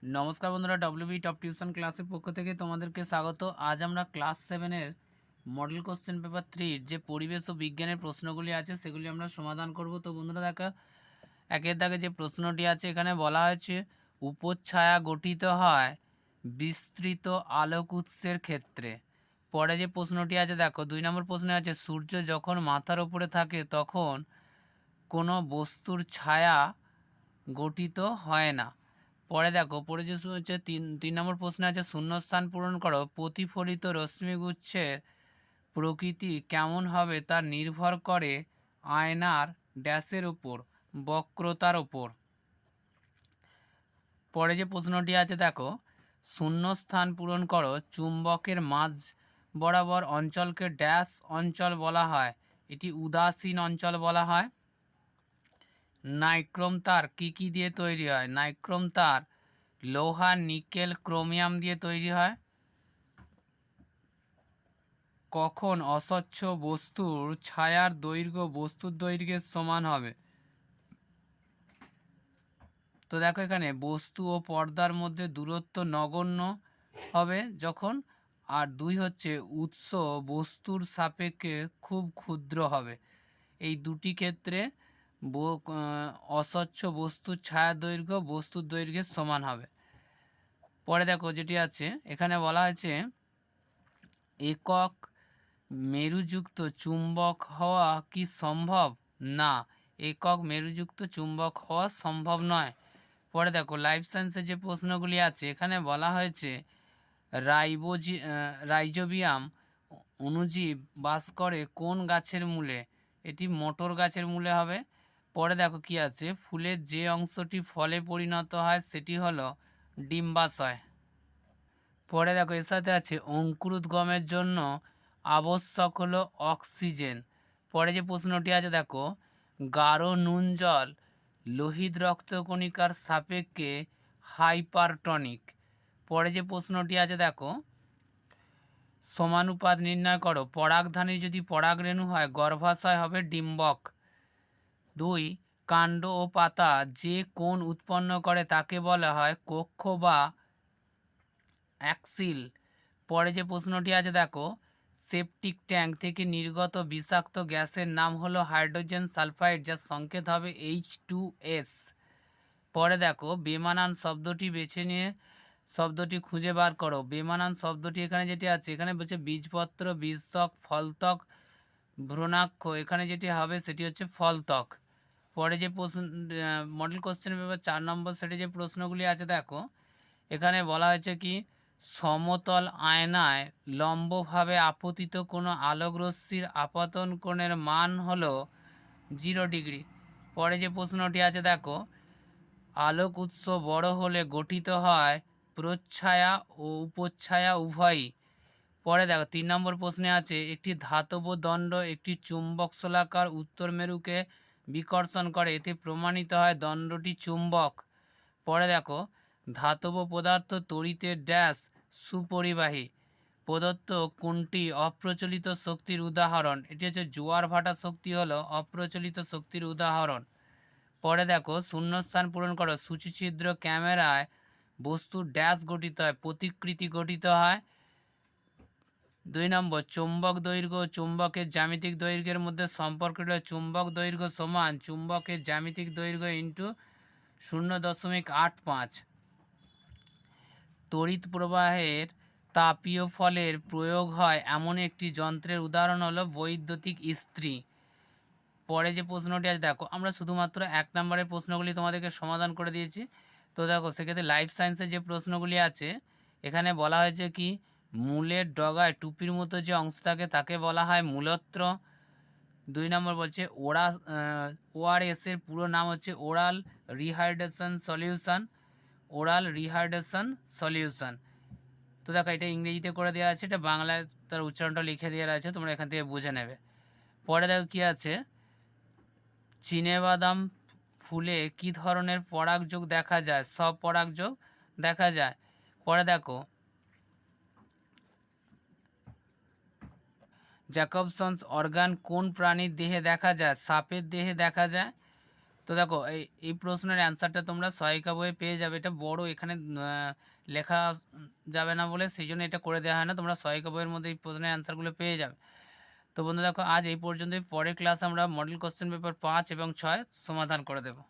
নমস্কার বন্ধুরা, WB top tuition ক্লাসের পক্ষ থেকে তোমাদেরকে স্বাগত। আজ আমরা ক্লাস 7-এর মডেল কোশ্চেন পেপার 3-র যে পরিবেশ ও বিজ্ঞানের প্রশ্নগুলি আছে সেগুলি আমরা সমাধান করব। তো বন্ধুরা দেখো, একের দাগে যে প্রশ্নটি আছে এখানে বলা হয়েছে উপচ্ছায়া গঠিত হয় বিস্তৃত আলোক উৎসের ক্ষেত্রে। পরে যে প্রশ্নটি আছে দেখো, 2 নম্বর প্রশ্নে আছে সূর্য যখন মাথার উপরে থাকে তখন কোনো বস্তুর ছায়া গঠিত হয় না। পরে দেখো, পরে যে হচ্ছে তিন নম্বর প্রশ্নে আছে শূন্যস্থান পূরণ করো। প্রতিফলিত রশ্মিগুচ্ছের প্রকৃতি কেমন হবে তা নির্ভর করে আয়নার ড্যাশের উপর, বক্রতার উপর। পরে যে প্রশ্নটি আছে দেখো, শূন্যস্থান পূরণ করো। চুম্বকের মাঝ বরাবর অঞ্চলকে ড্যাশ অঞ্চল বলা হয়, এটি উদাসীন অঞ্চল বলা হয়। নাইক্রোম তার কী দিয়ে তৈরি হয়? নাইক্রোম তার লোহা, নিকেল, ক্রোমিয়াম দিয়ে তৈরি হয়। কখন অস্বচ্ছ বস্তুর ছায়ার দৈর্ঘ্য বস্তুর দৈর্ঘ্যের সমান হবে? তো দেখো, এখানে বস্তু ও পর্দার মধ্যে দূরত্ব নগণ্য হবে যখন, আর 2 হচ্ছে উৎস বস্তুর সাপেক্ষে খুব ক্ষুদ্র হবে। এই দুটি ক্ষেত্রে অস্বচ্ছ বস্তুর ছায়া দৈর্ঘ্য বস্তুর দৈর্ঘ্যের সমান হবে। পরে দেখো যেটি আছে এখানে বলা হয়েছে একক মেরুযুক্ত চুম্বক হওয়া কি সম্ভব? না, একক মেরুযুক্ত চুম্বক হওয়া সম্ভব নয়। পরে দেখো লাইফ সায়েন্সের যে প্রশ্নগুলি আছে এখানে বলা হয়েছে রাইজোবিয়াম অণুজীব বাস করে কোন গাছের মূলে? এটি মটর গাছের মূলে হবে। পরে দেখো কি আছে, ফুলের যে অংশটি ফলে পরিণত হয় সেটি হলো ডিম্বাশয়। পরে দেখো এর সাথে আছে অঙ্কুরোদ্গমের জন্য আবশ্যক হলো অক্সিজেন। পরে যে প্রশ্নটি আছে দেখো, গাঢ় নুন জল লোহিত রক্তকণিকার সাপেক্ষে হাইপারটনিক। পরে যে প্রশ্নটি আছে দেখো, সমানুপাত নির্ণয় করো। পরাগধানী যদি পরাগরেণু হয় গর্ভাশয় হবে ডিম্বক। 2 কাণ্ড ও পাতা যে কোণ উৎপন্ন করে তাকে বলা হয় কক্ষ বা অ্যাক্সিল। পরে যে প্রশ্নটি আছে দেখো, সেপটিক ট্যাঙ্ক থেকে নির্গত বিষাক্ত গ্যাসের নাম হলো হাইড্রোজেন সালফাইড, যার সংকেত হবে H2S। পরে দেখো বেমানান শব্দটি বেছে নিয়ে শব্দটি খুঁজে বার করো। বেমানান শব্দটি এখানে যেটি আছে এখানে বলছে বীজপত্র, বীজত্বক, ফলত্বক, ভ্রূণাক্ষ, এখানে যেটি হবে সেটি হচ্ছে ফলত্বক। পরে যে প্রশ্ন মডেল কোশ্চেন পেপার 4 নম্বর সেটে যে প্রশ্নগুলি আছে দেখো, এখানে বলা হয়েছে কি সমতল আয়নায় লম্বভাবে আপতিত কোনো আলোকরশ্মির আপতন কোণের মান হলো 0 ডিগ্রি। পরে যে প্রশ্নটি আছে দেখো, আলোক উৎস বড় হলে গঠিত হয় প্রচ্ছায়া ও উপচ্ছায়া উভয়ই। পরে দেখো 3 নম্বর প্রশ্নে আছে একটি ধাতব দণ্ড একটি চুম্বক শলাকার উত্তর মেরুকে বিকর্ষণ করে, এতে প্রমাণিত হয় দণ্ডটি চুম্বক। পরে দেখো ধাতব পদার্থ তড়িতের ড্যাশ সুপরিবাহী। প্রদত্ত কোনটি অপ্রচলিত শক্তির উদাহরণ? এটি হচ্ছে জোয়ার ভাটা শক্তি হলো অপ্রচলিত শক্তির উদাহরণ। পরে দেখো শূন্যস্থান পূরণ করো। সূচিছিদ্র ক্যামেরায় বস্তুর ড্যাশ গঠিত হয়, প্রতিকৃতি গঠিত হয়। 2 নম্বর চুম্বক দৈর্ঘ্য ও চুম্বকের জ্যামিতিক দৈর্ঘ্যের মধ্যে সম্পর্কটা চুম্বক দৈর্ঘ্য সমান চুম্বকের জ্যামিতিক দৈর্ঘ্য ইন্টু 0.85। তড়িৎ প্রবাহের তাপীয় ফলের প্রয়োগ হয় এমন একটি যন্ত্রের উদাহরণ হলো বৈদ্যুতিক ইস্ত্রি। পরে যে প্রশ্নটি আছে দেখো, আমরা শুধুমাত্র 1 নম্বরের প্রশ্নগুলি তোমাদেরকে সমাধান করে দিয়েছি। তো দেখো সেক্ষেত্রে লাইফ সায়েন্সের যে প্রশ্নগুলি আছে এখানে বলা হয়েছে কি মূলের ডগায় টুপির মতো যে অংশ থাকে তাকে বলা হয় মূলত্র। 2 নম্বর বলছে ORS এর পুরো নাম হচ্ছে oral rehydration solution. Oral rehydration solution. তো দেখো এটা ইংরেজিতে করে দেওয়া আছে, এটা বাংলায় তার উচ্চারণটা লিখে দেওয়া আছে, তোমরা এখান থেকে বুঝে নেবে। পরে দেখো কি আছে, চিনেবাদাম ফুলে কি ধরনের পরাগযোগ দেখা যায়? সব পরাগযোগ দেখা যায়। পরে দেখো জ্যাকবসন্স অর্গান কোন প্রাণীর দেহে দেখা যায়? সাপের দেহে দেখা যায়। তো দেখো এই প্রশ্নের অ্যান্সারটা তোমরা সহায়িকা বইয়ে পেয়ে যাবে। এটা বড়, এখানে লেখা যাবে না বলে সেই জন্য এটা করে দেওয়া হয় না। তোমরা সহায়িকা বইয়ের মধ্যে এই প্রশ্নের অ্যান্সারগুলো পেয়ে যাবে। তো বন্ধু দেখো আজ এই পর্যন্তই। পরের ক্লাস আমরা মডেল কোশ্চেন পেপার 5 এবং 6 সমাধান করে দেবো।